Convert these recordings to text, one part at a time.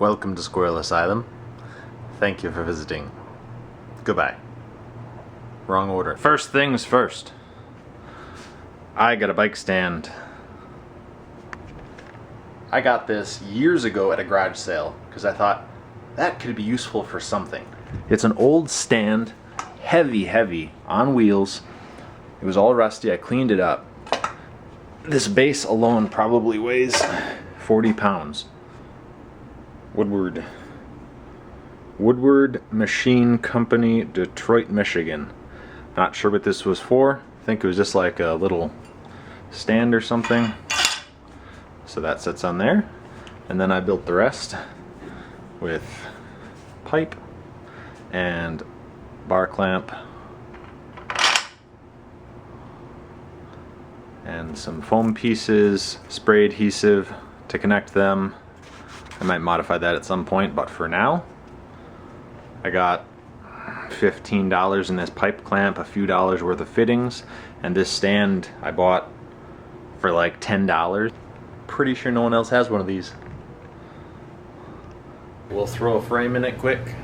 Welcome to Squirrel Asylum. Thank you for visiting. Goodbye. Wrong order. First things first. I got a bike stand. I got this years ago at a garage sale because I thought that could be useful for something. It's an old stand, heavy, on wheels. It was all rusty. I cleaned it up. This base alone probably weighs 40 pounds. Woodward Machine Company, Detroit, Michigan. Not sure what this was for. I think it was just like a little stand or something. So that sits on there. And then I built the rest with pipe and bar clamp and some foam pieces, spray adhesive to connect them. I might modify that at some point, but for now, I got $15 in this pipe clamp, a few dollars worth of fittings, and this stand I bought for like $10. Pretty sure no one else has one of these. We'll throw a frame in it quick.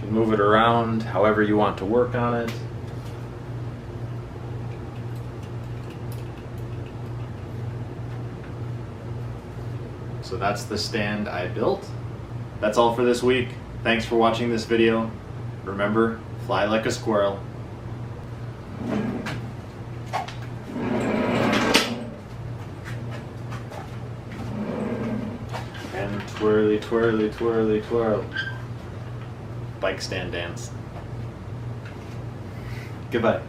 Move it around however you want to work on it. So that's the stand I built. That's all for this week. Thanks for watching this video. Remember, fly like a squirrel. And twirly, twirly, twirly, twirl. Bike stand dance. Goodbye.